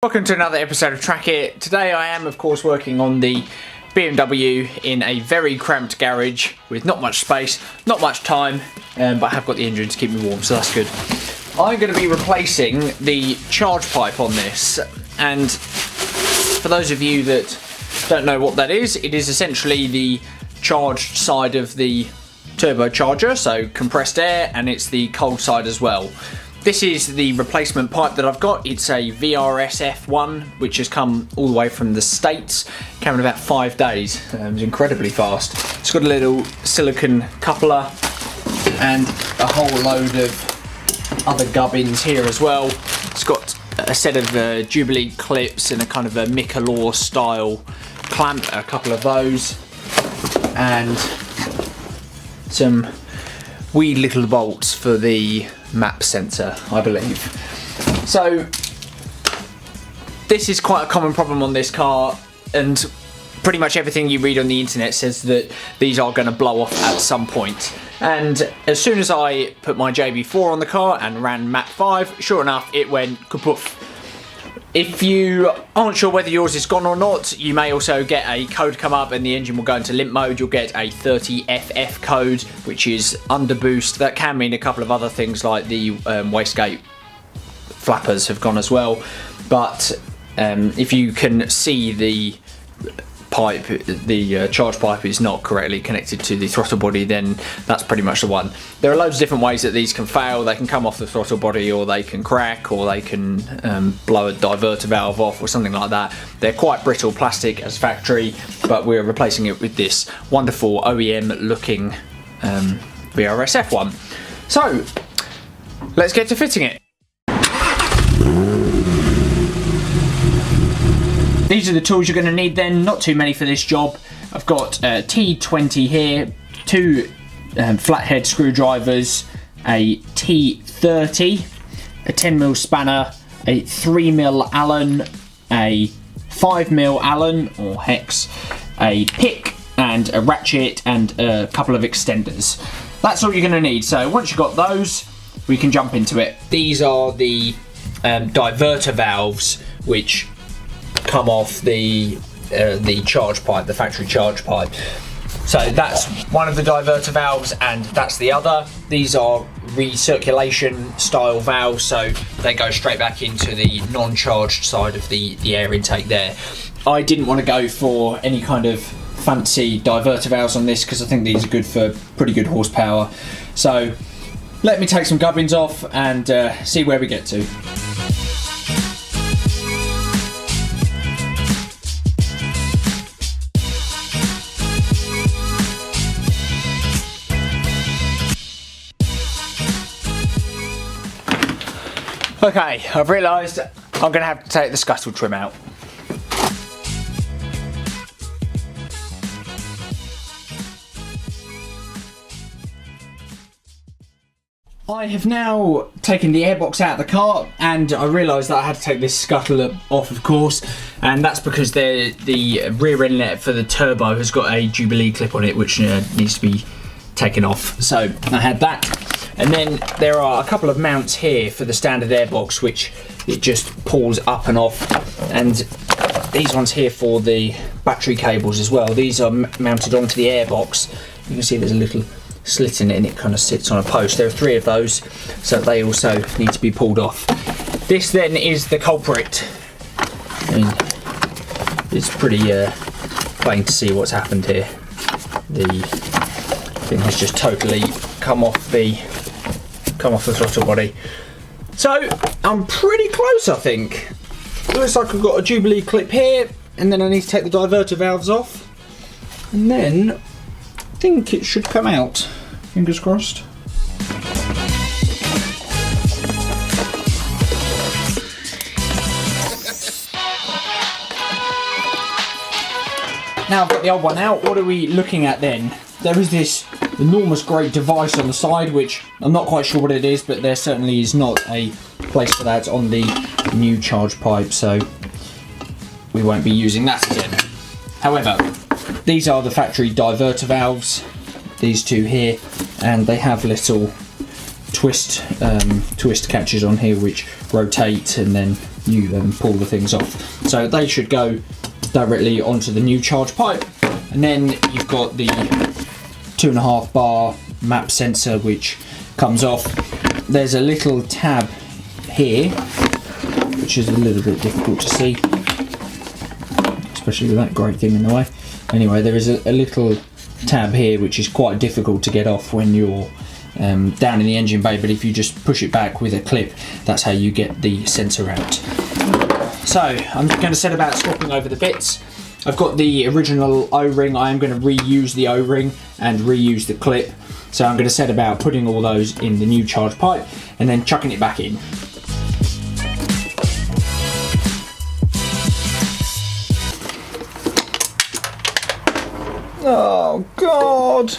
Welcome to another episode of Track It. Today I am of course working on the BMW in a very cramped garage with not much space, not much time, but I have got the engine to keep me warm, so that's good. I'm going to be replacing the charge pipe on this, and for those of you that don't know what that is, it is essentially the charged side of the turbocharger, so compressed air, and it's the cold side as well. This is the replacement pipe that I've got. It's a VRSF one, which has come all the way from the States. Came in about 5 days. It was incredibly fast. It's got a little silicon coupler and a whole load of other gubbins here as well. It's got a set of Jubilee clips and a kind of a Michelor style clamp, a couple of those, and some wee little bolts for the map sensor, I believe. So this is quite a common problem on this car, and pretty much everything you read on the internet says that these are going to blow off at some point. And as soon as I put my JB4 on the car and ran map 5, sure enough it went kapoof. If you aren't sure whether yours is gone or not, you may also get a code come up and the engine will go into limp mode. You'll get a 30FF code, which is under boost. That can mean a couple of other things like the wastegate flappers have gone as well. But if you can see the pipe, the charge pipe is not correctly connected to the throttle body, then that's pretty much the one. There are loads of different ways that these can fail. They can come off the throttle body, or they can crack, or they can blow a diverter valve off or something like that. They're quite brittle plastic as factory, but we're replacing it with this wonderful OEM looking VRSF one. So let's get to fitting it. These are the tools you're going to need then, not too many for this job. I've got a T20 here, 2 flathead screwdrivers, a T30, a 10mm spanner, a 3mm Allen, a 5mm Allen or hex, a pick and a ratchet and a couple of extenders. That's all you're going to need. So once you've got those, we can jump into it. These are the diverter valves which come off the charge pipe, the factory charge pipe. So that's one of the diverter valves and that's the other. These are recirculation style valves, so they go straight back into the non-charged side of the air intake there. I didn't want to go for any kind of fancy diverter valves on this because I think these are good for pretty good horsepower. So let me take some gubbins off and see where we get to. Okay, I've realised I'm going to have to take the scuttle trim out. I have now taken the airbox out of the car, and I realised that I had to take this scuttle off, of course, and that's because the rear inlet for the turbo has got a Jubilee clip on it which needs to be taken off. So I had that. And then there are a couple of mounts here for the standard airbox, which it just pulls up and off. And these ones here for the battery cables as well. These are mounted onto the airbox. You can see there's a little slit in it and it kind of sits on a post. There are 3 of those, so they also need to be pulled off. This then is the culprit. I mean, it's pretty plain to see what's happened here. The thing has just totally come off the throttle body. So I'm pretty close, I think. Looks like I've got a Jubilee clip here, and then I need to take the diverter valves off, and then I think it should come out. Fingers crossed. Now I've got the old one out, what are we looking at then? There is this enormous great device on the side, which I'm not quite sure what it is, but there certainly is not a place for that on the new charge pipe, so we won't be using that again. However, these are the factory diverter valves, these 2 here, and they have little twist catches on here which rotate and then you pull the things off. So they should go directly onto the new charge pipe, and then you've got the 2.5 bar map sensor which comes off. There's a little tab here which is a little bit difficult to see, especially with that great thing in the way. Anyway, there is a little tab here which is quite difficult to get off when you're down in the engine bay, but if you just push it back with a clip, that's how you get the sensor out. So I'm going to set about swapping over the bits. I've got the original O-ring. I am going to reuse the O-ring and reuse the clip. So I'm going to set about putting all those in the new charge pipe and then chucking it back in. Oh God!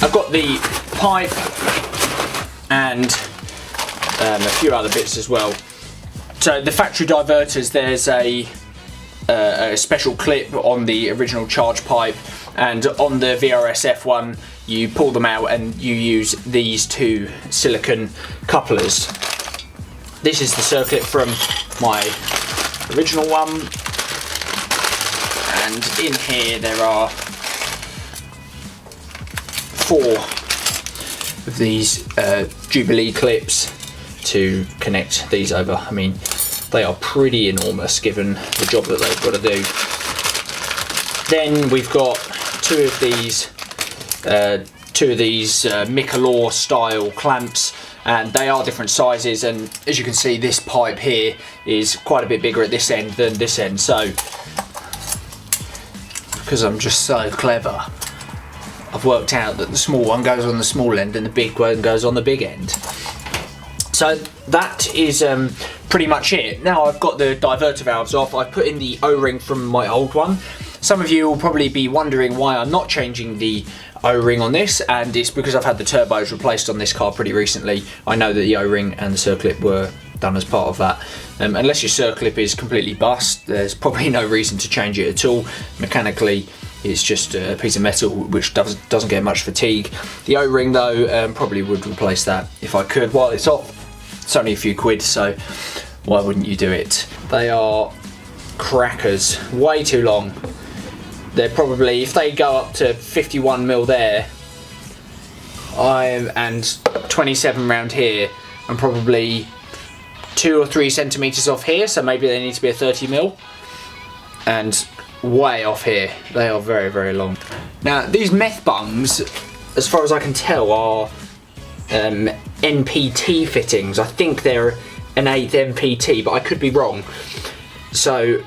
I've got the pipe and a few other bits as well. So the factory diverters, there's a special clip on the original charge pipe, and on the VRSF one you pull them out and you use these two silicon couplers. This is the circlip from my original one, and in here there are 4 of these jubilee clips to connect these over. I mean, they are pretty enormous given the job that they've got to do. Then we've got two of these Michelor style clamps, and they are different sizes, and as you can see this pipe here is quite a bit bigger at this end than this end. So because I'm just so clever, I've worked out that the small one goes on the small end and the big one goes on the big end. So that is pretty much it. Now I've got the diverter valves off. I've put in the O-ring from my old one. Some of you will probably be wondering why I'm not changing the O-ring on this, and it's because I've had the turbos replaced on this car pretty recently. I know that the O-ring and the circlip were done as part of that. Unless your circlip is completely bust, there's probably no reason to change it at all. Mechanically, it's just a piece of metal which doesn't get much fatigue. The O-ring though, probably would replace that if I could while it's off. It's only a few quid, so why wouldn't you do it? They are crackers, way too long. They're probably, if they go up to 51mm there, and 27 round here, I'm probably 2 or 3 centimeters off here, so maybe they need to be a 30mm, and way off here. They are very, very long. Now these meth bungs, as far as I can tell, are NPT fittings. I think they're an 8th NPT, but I could be wrong. So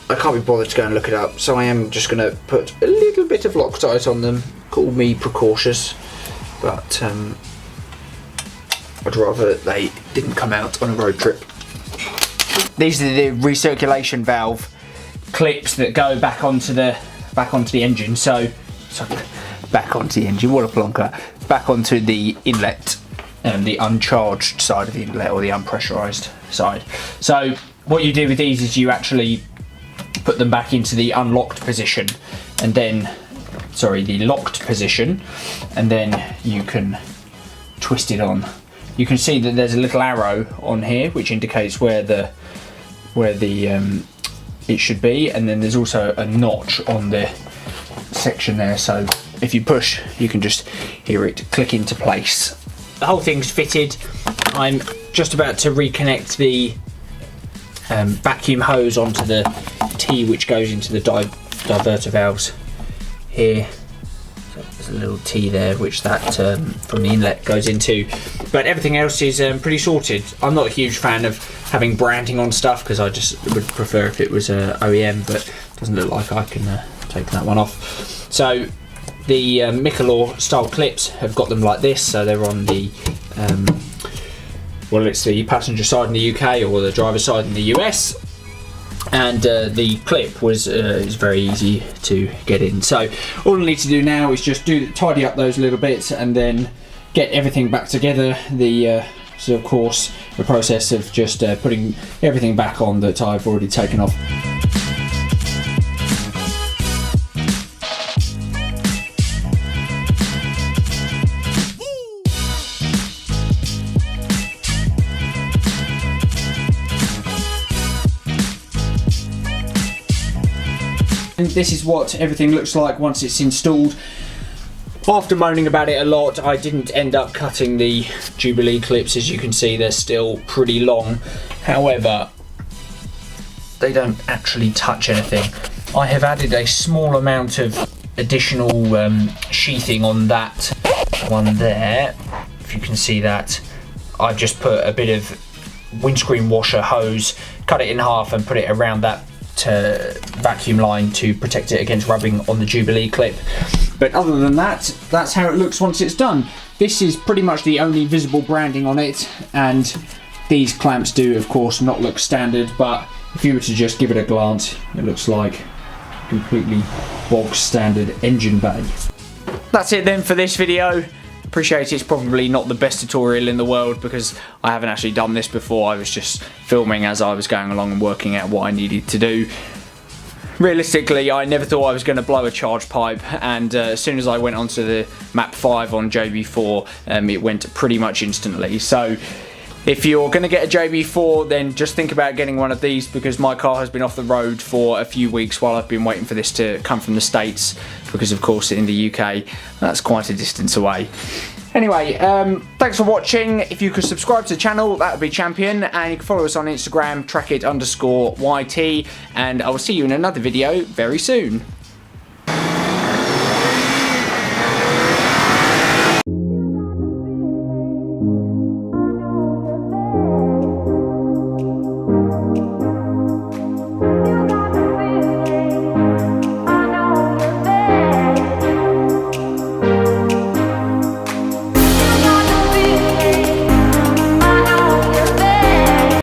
I can't be bothered to go and look it up, so I am just going to put a little bit of Loctite on them. Call me precautious, but I'd rather they didn't come out on a road trip. These are the recirculation valve clips that go back onto the engine. So back onto the engine. What a plonker! Back onto the inlet, the uncharged side of the inlet, or the unpressurized side. So what you do with these is you actually put them back into the unlocked position, and then, the locked position, and then you can twist it on. You can see that there's a little arrow on here which indicates where it should be, and then there's also a notch on the section there, so if you push you can just hear it click into place. The whole thing's fitted. I'm just about to reconnect the vacuum hose onto the T which goes into the diverter valves here. So there's a little T there which that from the inlet goes into, but everything else is pretty sorted. I'm not a huge fan of having branding on stuff because I just would prefer if it was OEM, but it doesn't look like I can take that one off. So the Michelor style clips have got them like this, so they're on the well, it's the passenger side in the UK or the driver's side in the US, and the clip is very easy to get in. So all I need to do now is just tidy up those little bits and then get everything back together. So of course the process of just putting everything back on that I've already taken off. and this is what everything looks like once it's installed. After moaning about it a lot, I didn't end up cutting the Jubilee clips. As you can see, they're still pretty long. However, they don't actually touch anything. I have added a small amount of additional sheathing on that one there. If you can see that, I've just put a bit of windscreen washer hose, cut it in half and put it around that vacuum line to protect it against rubbing on the Jubilee clip. But other than that, that's how it looks once it's done. This is pretty much the only visible branding on it, and these clamps do of course not look standard, but if you were to just give it a glance, it looks like completely bog standard engine bay. That's it then for this video. Appreciate it's probably not the best tutorial in the world because I haven't actually done this before. I was just filming as I was going along and working out what I needed to do. Realistically, I never thought I was going to blow a charge pipe, and as soon as I went onto the map 5 on JB4, it went pretty much instantly. So if you're going to get a JB4, then just think about getting one of these, because my car has been off the road for a few weeks while I've been waiting for this to come from the States, because of course in the UK that's quite a distance away. Anyway, thanks for watching. If you could subscribe to the channel, that would be champion, and you can follow us on Instagram, trackit_YT, and I will see you in another video very soon.